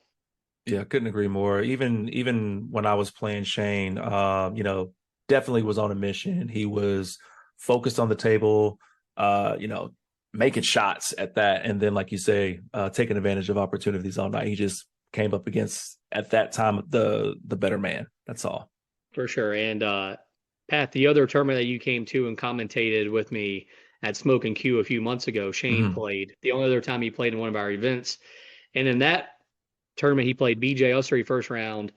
Yeah, I couldn't agree more. Even when I was playing Shane, definitely was on a mission. He was focused on the table, making shots at that. And then, like you say, taking advantage of opportunities all night. He just came up against, at that time, the better man. That's all. For sure. And Pat, the other tournament that you came to and commentated with me at Smoke and Q a few months ago, Shane played. The only other time he played in one of our events. And in that tournament, he played BJ Ussery first round.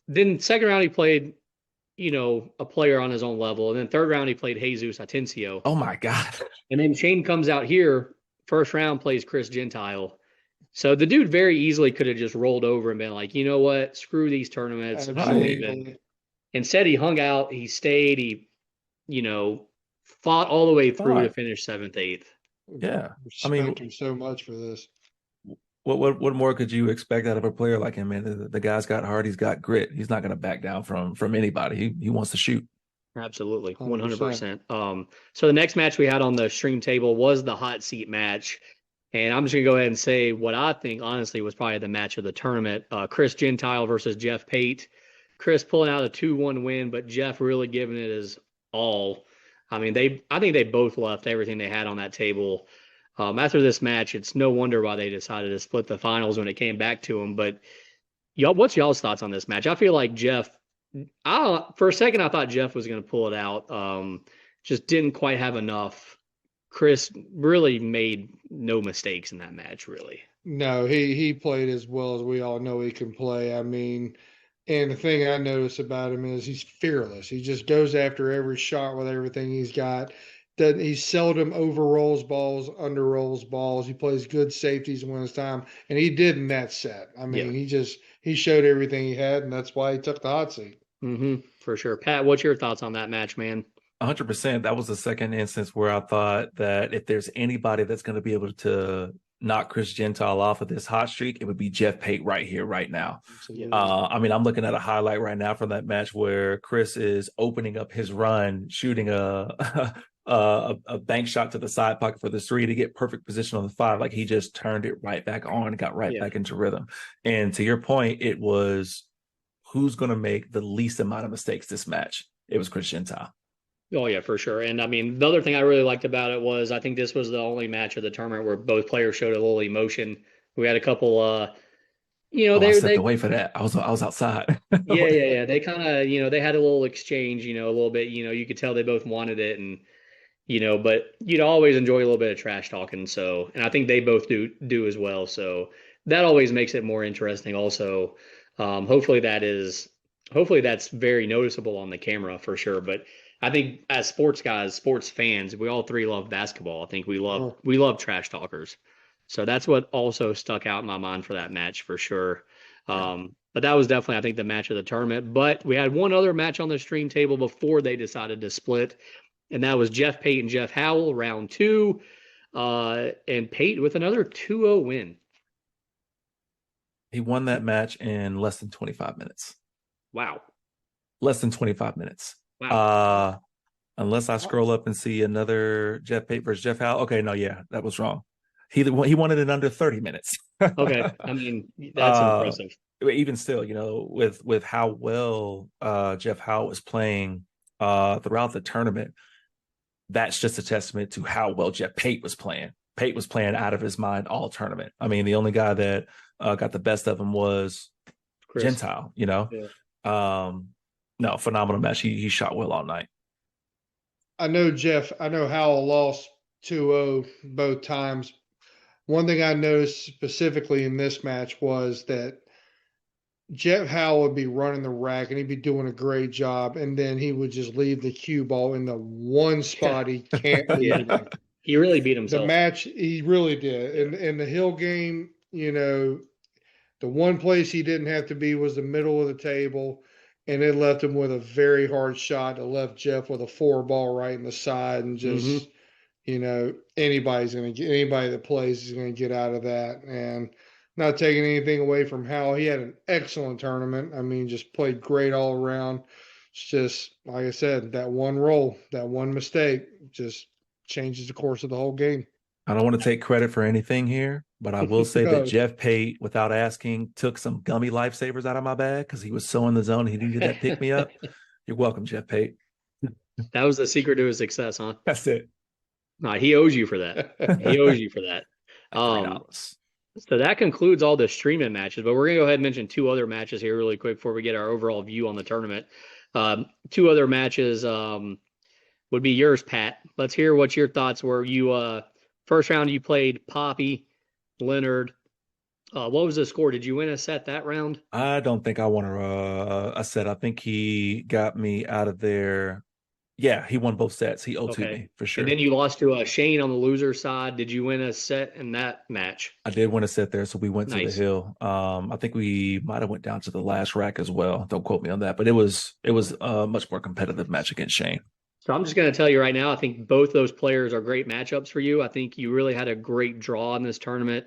Then second round, he played, a player on his own level. And then third round, he played Jesus Atencio. Oh, my God. And then Shane comes out here, first round, plays Chris Gentile. So the dude very easily could have just rolled over and been like, you know what, screw these tournaments. Instead, he hung out, he stayed, he, fought all the way through to finish 7th, 8th. Yeah. I mean, him so much for this. What more could you expect out of a player like him, man? The guy's got heart, he's got grit. He's not going to back down from anybody. He wants to shoot. Absolutely, 100%. So the next match we had on the stream table was the hot seat match. And I'm just going to go ahead and say what I think, honestly, was probably the match of the tournament. Chris Gentile versus Jeff Pate. Chris pulling out a 2-1 win, but Jeff really giving it his all. I mean, I think they both left everything they had on that table. After this match, it's no wonder why they decided to split the finals when it came back to them. But what's y'all's thoughts on this match? I feel like Jeff, for a second, I thought Jeff was going to pull it out. Just didn't quite have enough. Chris really made no mistakes in that match, really. No, he played as well as we all know he can play. I mean, and the thing I notice about him is he's fearless. He just goes after every shot with everything he's got. That he seldom overrolls balls, underrolls balls. He plays good safeties when it's time, and he did in that set. I mean, he showed everything he had, and that's why he took the hot seat. For sure. Pat, what's your thoughts on that match, man? 100%. That was the second instance where I thought that if there's anybody that's going to be able to knock Chris Gentile off of this hot streak, it would be Jeff Pate right here, right now. I mean, I'm looking at a highlight right now from that match where Chris is opening up his run, shooting a bank shot to the side pocket for the 3 to get perfect position on the 5. Like he just turned it right back on and got right back into rhythm. And to your point, it was who's going to make the least amount of mistakes this match. It was Chris Gentile. Oh, yeah, for sure. And I mean, the other thing I really liked about it was I think this was the only match of the tournament where both players showed a little emotion. We had a couple I stepped away for that. I was outside. Yeah. They kind of, they had a little exchange, a little bit, you could tell they both wanted it, and but you'd always enjoy a little bit of trash talking. So, and I think they both do as well. So that always makes it more interesting. Also, hopefully that's very noticeable on the camera for sure. But I think as sports guys, sports fans, we all three love basketball. I think we love trash talkers. So that's what also stuck out in my mind for that match for sure. But that was definitely, I think, the match of the tournament. But we had one other match on the stream table before they decided to split, and that was Jeff Pate and Jeff Howell, round 2. And Pate with another 2-0 win. He won that match in less than 25 minutes. Wow. Less than 25 minutes. Wow. Unless I scroll up and see another Jeff Pate versus Jeff Howell. Okay, no, yeah, that was wrong. He won it in under 30 minutes. Okay. I mean, that's impressive. Even still, with how well Jeff Howell was playing throughout the tournament, that's just a testament to how well Jeff Pate was playing. Pate was playing out of his mind all tournament. I mean, the only guy that got the best of him was Chris Gentile, Yeah. No, phenomenal match. He shot well all night. I know Howell lost 2-0 both times. One thing I noticed specifically in this match was that Jeff Howell would be running the rack and he'd be doing a great job, and then he would just leave the cue ball in the one spot he can't leave. Yeah. He really beat himself. The match, he really did. In the Hill game, the one place he didn't have to be was the middle of the table, and it left him with a very hard shot. It left Jeff with a 4-ball right in the side, and just anybody that plays is going to get out of that. And not taking anything away from Howell, he had an excellent tournament. I mean, just played great all around. It's just, like I said, that one roll, that one mistake just changes the course of the whole game. I don't want to take credit for anything here, but I will say that Jeff Pate, without asking, took some gummy lifesavers out of my bag because he was so in the zone. He needed that pick me up. You're welcome, Jeff Pate. That was the secret to his success, huh? That's it. No, he owes you for that. He owes you for that. So that concludes all the streaming matches, but we're going to go ahead and mention 2 other matches here really quick before we get our overall view on the tournament. 2 other matches would be yours, Pat. Let's hear what your thoughts were. You first round you played Poppy, Leonard. What was the score? Did you win a set that round? I don't think I won a set. I think he got me out of there. Yeah, he won both sets. He OT'd me for sure. And then you lost to Shane on the loser side. Did you win a set in that match? I did win a set there, so we went to the hill. I think we might have went down to the last rack as well. Don't quote me on that, but it was a much more competitive match against Shane. So I'm just going to tell you right now, I think both those players are great matchups for you. I think you really had a great draw in this tournament.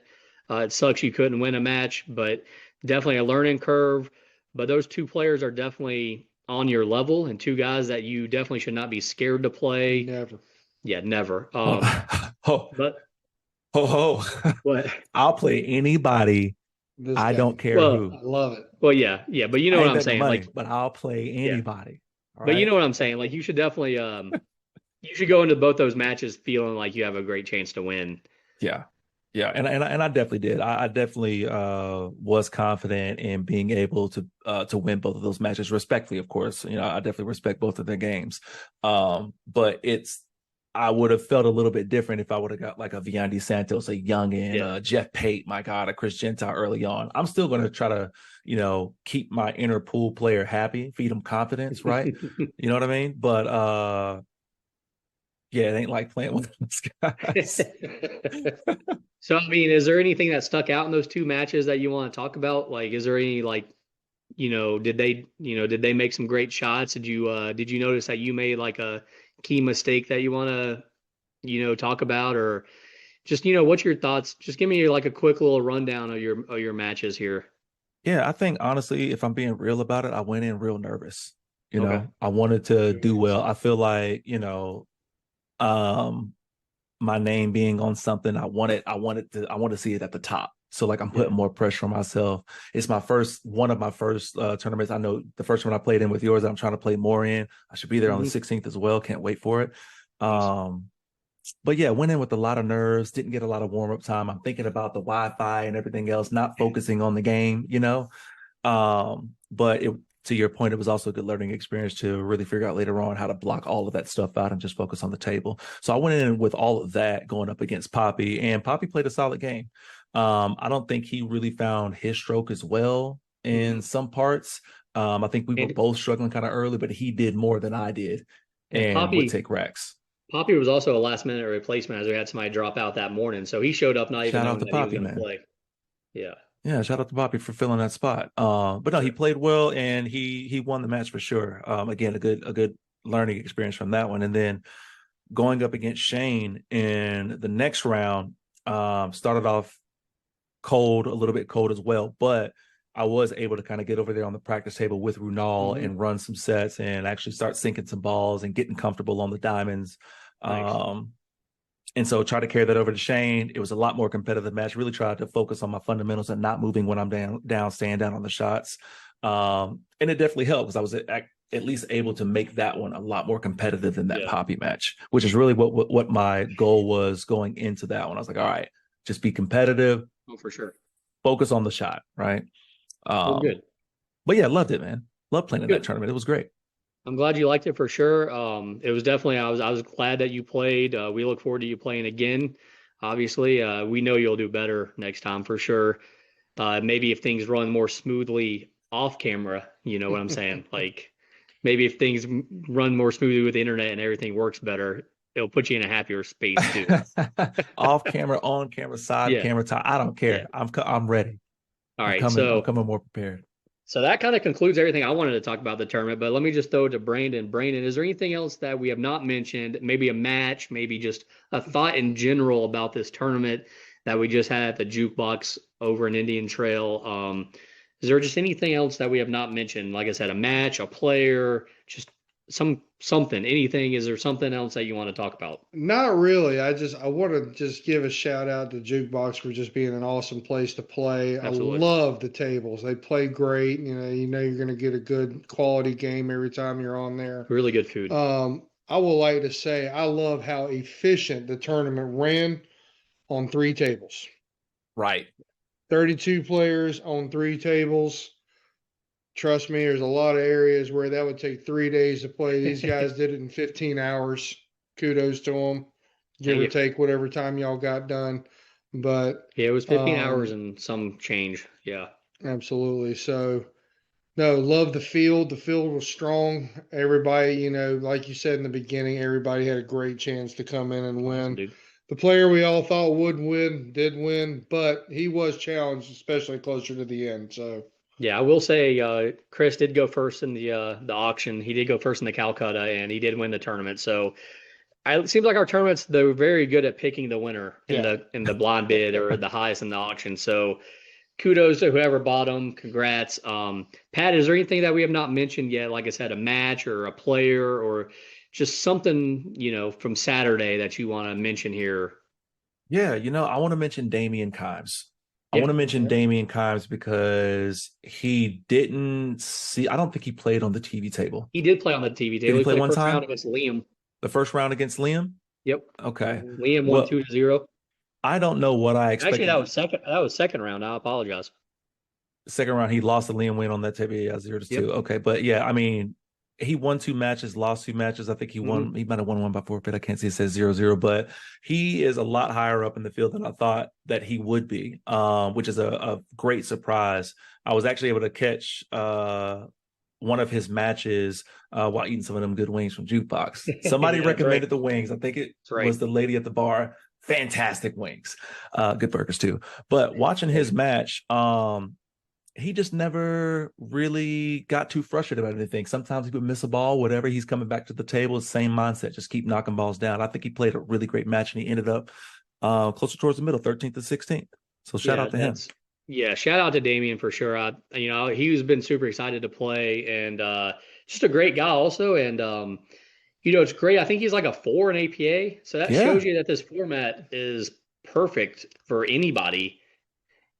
It sucks you couldn't win a match, but definitely a learning curve. But those 2 players are definitely on your level, and 2 guys that you definitely should not be scared to play. Never. Yeah, never. What? I'll play anybody. I don't care who. I love it. Well, yeah, but you know what I'm saying. Money, but I'll play anybody. Yeah. But you know what I'm saying. Like, you should definitely you should go into both those matches feeling like you have a great chance to win. Yeah. And I definitely did. I definitely was confident in being able to win both of those matches respectfully. Of course, I definitely respect both of their games. But I would have felt a little bit different if I would have got like a Viandi Santos, a Youngin, Jeff Pate, my God, a Chris Gentile early on. I'm still going to try to, keep my inner pool player happy, feed him confidence, right? You know what I mean? But yeah, it ain't like playing with those guys. So, I mean, is there anything that stuck out in those 2 matches that you want to talk about? Like, is there any, like, did they make some great shots? Did you notice that you made like a key mistake that you want to, talk about, or just, what's your thoughts? Just give me like a quick little rundown of your matches here. Yeah, I think honestly, if I'm being real about it, I went in real nervous. I wanted to do well. I feel like, my name being on something, I want to see it at the top. So like I'm putting more pressure on myself. It's one of my first tournaments. I know the first one I played in with yours, I'm trying to play more in. I should be there on the 16th as well. Can't wait for it. But yeah, went in with a lot of nerves, didn't get a lot of warm-up time. I'm thinking about the Wi-Fi and everything else, not focusing on the game, But to your point, it was also a good learning experience to really figure out later on how to block all of that stuff out and just focus on the table. So I went in with all of that going up against Poppy, and Poppy played a solid game. I don't think he really found his stroke as well in some parts. I think we were both struggling kind of early, but he did more than I did and Poppy would take racks. Poppy was also a last-minute replacement as we had somebody drop out that morning. So he showed up not even knowing that he was going to play. Yeah. Yeah, shout out to Poppy for filling that spot. But no, he played well and he won the match for sure. Again, a good learning experience from that one. And then going up against Shane in the next round, started off cold, a little bit cold as well, but I was able to kind of get over there on the practice table with Runal and run some sets and actually start sinking some balls and getting comfortable on the diamonds. Nice. And so try to carry that over to Shane. It was a lot more competitive match. Really tried to focus on my fundamentals and not moving when I'm down, staying down on the shots. And it definitely helped because I was at least able to make that one a lot more competitive than that Poppy match, which is really what my goal was going into that one. I was like, all right, just be competitive. Oh, for sure. Focus on the shot, right? Good. But yeah, loved it, man. Loved playing in that tournament. It was great. I'm glad you liked it for sure. It was definitely, I was glad that you played. We look forward to you playing again. Obviously, we know you'll do better next time for sure. Maybe if things run more smoothly off camera, you know what I'm saying? Like maybe if things run more smoothly with the internet and everything works better, it'll put you in a happier space too. Off camera, on camera, side camera, time. I don't care. Yeah. I'm ready. All right. I'm coming more prepared. So that kind of concludes everything I wanted to talk about the tournament, but let me just throw it to Brandon. Brandon, is there anything else that we have not mentioned? Maybe a match, maybe just a thought in general about this tournament that we just had at the Jukebox over in Indian Trail? Is there just anything else that we have not mentioned? Like I said, a match, a player, just something, anything. Is there something else that you want to talk about? Not really. I want to just give a shout out to Jukebox for just being an awesome place to play. Absolutely. I love the tables. They play great. You know you're going to get a good quality game every time you're on there. Really good food. I would like to say I love how efficient the tournament ran on 3 tables. Right. 32 players on 3 tables. Trust me, there's a lot of areas where that would take 3 days to play. These guys did it in 15 hours. Kudos to them. Give or take whatever time y'all got done. But yeah, it was 15 hours and some change. Yeah. Absolutely. So, no, love the field. The field was strong. Everybody, like you said in the beginning, everybody had a great chance to come in and win. Dude. The player we all thought would win did win, but he was challenged, especially closer to the end. So. Yeah, I will say Chris did go first in the auction. He did go first in the Calcutta, and he did win the tournament. So it seems like our tournaments, they're very good at picking the winner in the blind bid or the highest in the auction. So kudos to whoever bought them. Congrats. Pat, is there anything that we have not mentioned yet? Like I said, a match or a player or just something, from Saturday that you want to mention here? Yeah, I want to mention Damian Kimes. I want to mention Damian Kimes because he didn't see. I don't think he played on the TV table. He did play on the TV table. Did he play one time? Round against Liam. The first round against Liam? Yep. Okay. Liam won 2-0. I don't know what I expected. Actually, that was second round. I apologize. Second round, he lost to Liam Wynn on that table. Yeah, 0-2. Okay, but yeah, I mean, he won 2 matches, lost 2 matches. I think he won. He might have won one by forfeit. I can't see. It says 0-0, but he is a lot higher up in the field than I thought that he would be, which is a great surprise. I was actually able to catch one of his matches while eating some of them good wings from Jukebox. Somebody recommended the wings. I think it was the lady at the bar. Fantastic wings, good burgers too. But watching his match, he just never really got too frustrated about anything. Sometimes he would miss a ball, whatever. He's coming back to the table, same mindset, just keep knocking balls down. I think he played a really great match, and he ended up closer towards the middle, 13th to 16th. So shout out to him. Yeah, shout out to Damian for sure. He's been super excited to play, and just a great guy also. And it's great. I think he's like a 4 in APA, so that shows you that this format is perfect for anybody.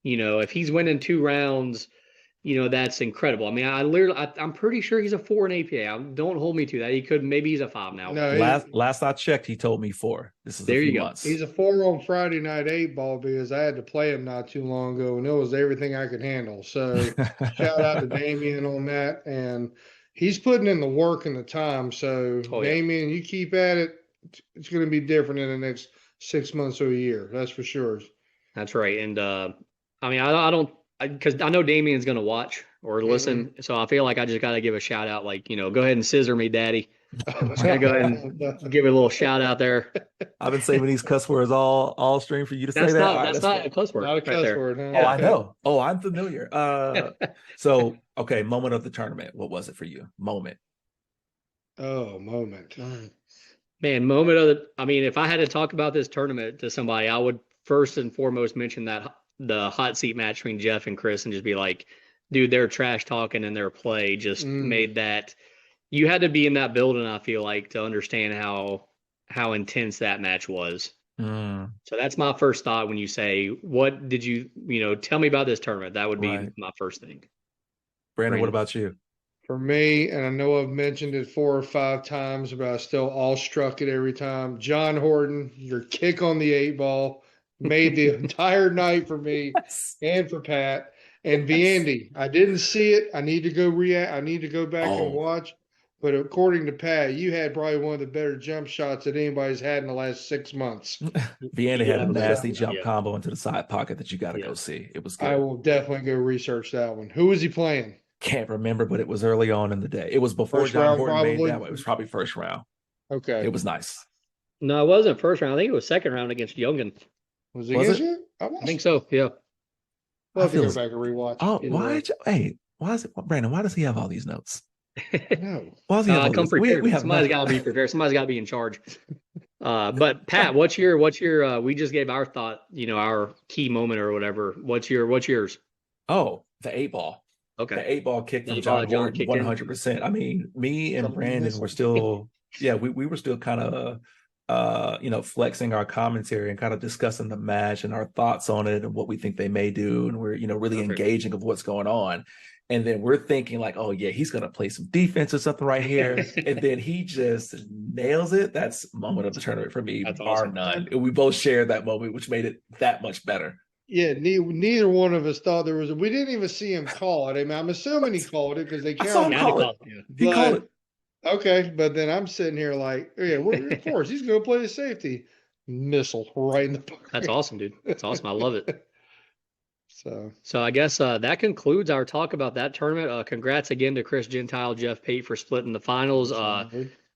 If he's winning 2 rounds, that's incredible. I mean, I'm pretty sure he's a 4 in APA. Don't hold me to that. Maybe he's a 5 now. No, last I checked, he told me 4. This is there a few you go. months. He's a 4 on Friday night 8-ball because I had to play him not too long ago, and it was everything I could handle. So shout out to Damien on that, and he's putting in the work and the time. So Damien, you keep at it. It's going to be different in the next 6 months or a year. That's for sure. That's right. And I mean, I don't, because I know Damien's going to watch or listen. So I feel like I just got to give a shout out, like, go ahead and scissor me, daddy. I'm just going to go ahead and give it a little shout out there. I've been saving these cuss words all stream for you to say that. That's not a cuss word. Not a cuss word. Huh? Oh, I know. Oh, I'm familiar. So, okay, moment of the tournament. What was it for you? Moment. Oh, moment. Man, I mean, if I had to talk about this tournament to somebody, I would first and foremost mention that the hot seat match between Jeff and Chris, and just be like, dude, their trash talking and their play just made that. You had to be in that building, I feel like, to understand how intense that match was. So that's my first thought when you say, what did you tell me about this tournament? That would be my first thing. Brandon, what about you? For me, and I know I've mentioned it 4 or 5 times, but I still awestruck it every time. John Horton, your kick on the 8-ball made the entire night for me and for Pat. And Viandy, I didn't see it. I need to go I need to go back and watch. But according to Pat, you had probably one of the better jump shots that anybody's had in the last 6 months. Viandy had a nasty jump combo into the side pocket that you got to go see. It was good. I will definitely go research that one. Who was he playing? Can't remember, but it was early on in the day. It was before John Horton made that one. It was probably first round. Okay. It was nice. No, it wasn't first round. I think it was second round against Youngin. Was it against you? I think so, yeah. We'll have to go back and rewatch. Oh, why is it, Brandon, why does he have all these notes? No. Why does he have all come prepared. Somebody's got to be prepared. Somebody's got to be in charge. But Pat, what's your we just gave our thought, our key moment or whatever. What's yours? Oh, the 8-ball. Okay. The 8-ball kicked from John Horton 100%. I mean, me and Brandon were still, we were still kind of, flexing our commentary and kind of discussing the match and our thoughts on it and what we think they may do. And we're, really engaging of what's going on. And then we're thinking like, oh yeah, he's going to play some defense or something right here. And then he just nails it. That's moment of the tournament for me, bar none. And we both shared that moment, which made it that much better. Yeah, neither one of us thought there was. We didn't even see him call it. I mean, I'm assuming he called it because they counted. He called it. Okay, but then I'm sitting here like, of course he's going to play the safety. Missile right in the pocket. That's awesome, dude. That's awesome. I love it. So I guess that concludes our talk about that tournament. Congrats again to Chris Gentile, Jeff Pate for splitting the finals.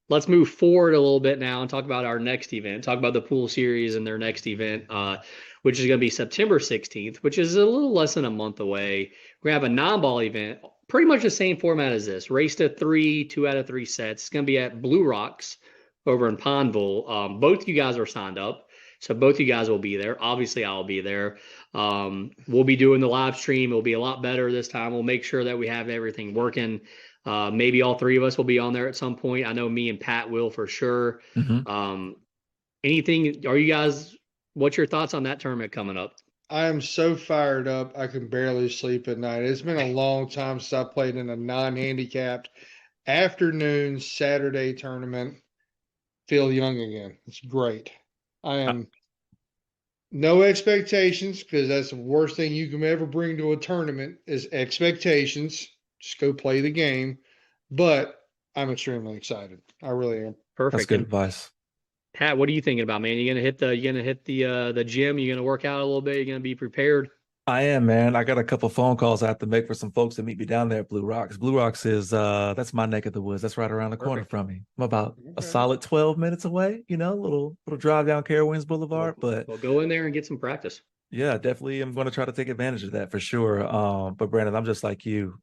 Let's move forward a little bit now and talk about our next event. Talk about the pool series and their next event, which is going to be September 16th, which is a little less than a month away. We're going to have a non-ball event, pretty much the same format as this. Race to 3, 2 out of 3 sets. It's going to be at Blue Rocks over in Pondville. Both you guys are signed up, so both you guys will be there. Obviously, I'll be there. We'll be doing the live stream. It'll be a lot better this time. We'll make sure that we have everything working. Maybe all 3 of us will be on there at some point. I know me and Pat will for sure. What's your thoughts on that tournament coming up? I am so fired up. I can barely sleep at night. It's been a long time since I played in a non-handicapped afternoon Saturday tournament. Feel young again. It's great. I am no expectations, because that's the worst thing you can ever bring to a tournament is expectations. Just go play the game. But I'm extremely excited. I really am. Perfect. That's good advice. Pat, what are you thinking about, man? You gonna hit the gym? You gonna work out a little bit? You gonna be prepared? I am, man. I got a couple phone calls I have to make for some folks to meet me down there at Blue Rocks. Blue Rocks is that's my neck of the woods. That's right around the corner from me. I'm about a solid 12 minutes away. Little drive down Carowinds Boulevard. But we'll go in there and get some practice. Yeah, definitely. I'm going to try to take advantage of that for sure. But Brandon, I'm just like you.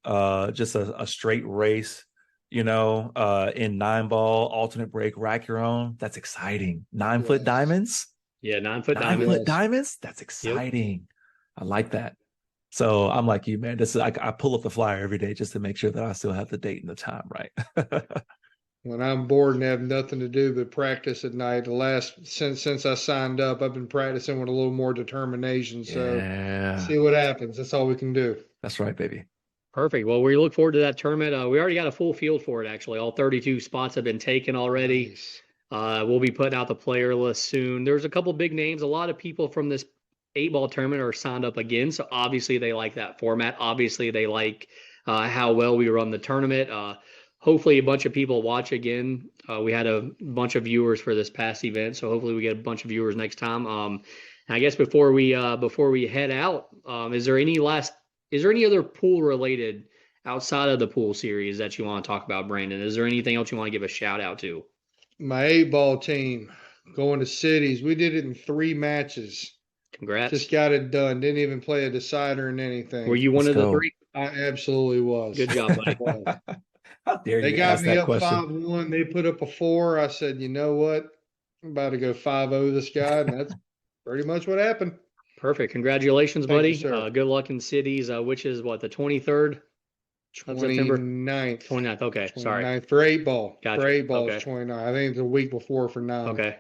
Just a straight race. In 9-ball, alternate break, rack your own. That's exciting. 9-foot diamonds. Yeah, 9-foot diamonds. 9-foot diamonds. That's exciting. Yep. I like that. So I'm like you, man. I pull up the flyer every day just to make sure that I still have the date and the time right. When I'm bored and have nothing to do but practice at night, since I signed up, I've been practicing with a little more determination. So see what happens. That's all we can do. That's right, baby. Perfect. Well, we look forward to that tournament. We already got a full field for it, actually. All 32 spots have been taken already. Nice. We'll be putting out the player list soon. There's a couple big names. A lot of people from this 8-ball tournament are signed up again. So obviously they like that format. Obviously they like how well we run the tournament. Hopefully a bunch of people watch again. We had a bunch of viewers for this past event, so hopefully we get a bunch of viewers next time. I guess before we head out, is there any other pool related outside of the pool series that you want to talk about, Brandon? Is there anything else you want to give a shout out to? My 8-ball team going to cities. We did it in 3 matches. Congrats. Just got it done. Didn't even play a decider in anything. Were you one of the 3? I absolutely was. Good job, buddy. How dare They you got ask me that up question? 5-1. They put up a 4. I said, you know what? I'm about to go 5-0 this guy, and that's pretty much what happened. Perfect. Congratulations, buddy. You, sir. Good luck in cities, which is what, the 23rd? 29th. 29th. Okay. 29th Sorry. for 8-ball. Gotcha. For 8-ball Okay. is 29. I think it's a week before for 9. Okay.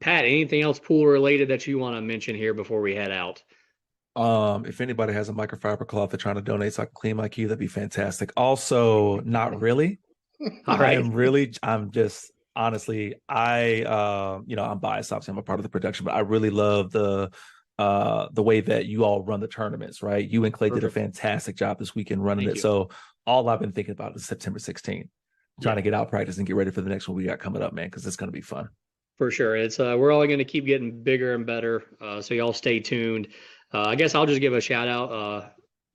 Pat, anything else pool related that you want to mention here before we head out? If anybody has a microfiber cloth they're trying to donate so I can clean my key, that'd be fantastic. Also, not really. All right. I'm just honestly, I'm biased. Obviously, I'm a part of the production, but I really love the way that you all run the tournaments, right? You and Clay did a fantastic job this weekend running it. So all I've been thinking about is September 16th, trying to get out practice and get ready for the next one we got coming up, man, because it's going to be fun. For sure. It's we're all going to keep getting bigger and better. So y'all stay tuned. I guess I'll just give a shout out.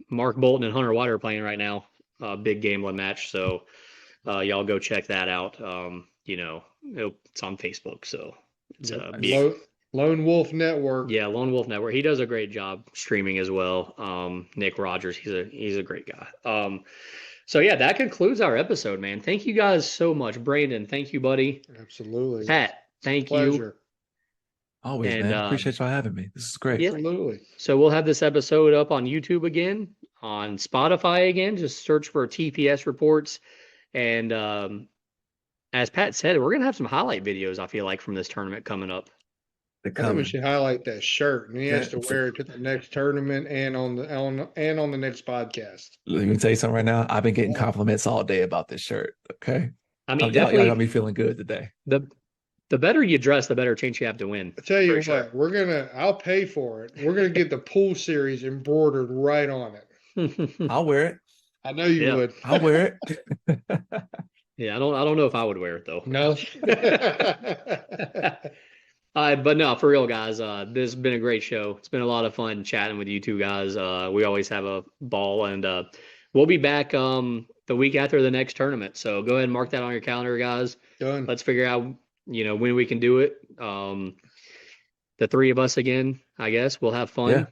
Mark Bolton and Hunter White are playing right now. Big gambling match. So y'all go check that out. It's on Facebook. So it's Lone Wolf Network. Yeah, Lone Wolf Network. He does a great job streaming as well. Nick Rogers, he's a great guy. So yeah, that concludes our episode, man. Thank you guys so much. Brandon, thank you, buddy. Absolutely. Pat, thank you. Always, man. Appreciate y'all having me. This is great. Yeah. Absolutely. So we'll have this episode up on YouTube again, on Spotify again. Just search for TPS reports. And as Pat said, we're gonna have some highlight videos, I feel like, from this tournament coming up. I think we should highlight that shirt, and he has to wear it to the next tournament and on the next podcast. Let me tell you something right now. I've been getting compliments all day about this shirt. Okay, I mean, definitely y'all got me feeling good today. The better you dress, the better chance you have to win. I tell you what, I'll pay for it. We're gonna get the pool series embroidered right on it. I'll wear it. I know you would. I'll wear it. Yeah, I don't know if I would wear it though. No. But no, for real, guys, this has been a great show. It's been a lot of fun chatting with you two guys. We always have a ball, and we'll be back the week after the next tournament. So go ahead and mark that on your calendar, guys. Done. Let's figure out, when we can do it. The 3 of us again, I guess. We'll have fun.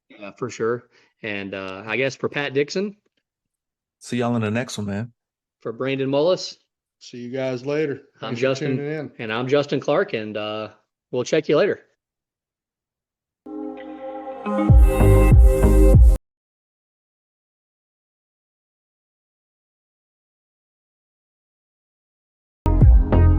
Yeah. For sure. And I guess for Pat Dixon. See y'all in the next one, man. For Brandon Mullis. See you guys later. I'm Justin. And I'm Justin Clark, and we'll check you later.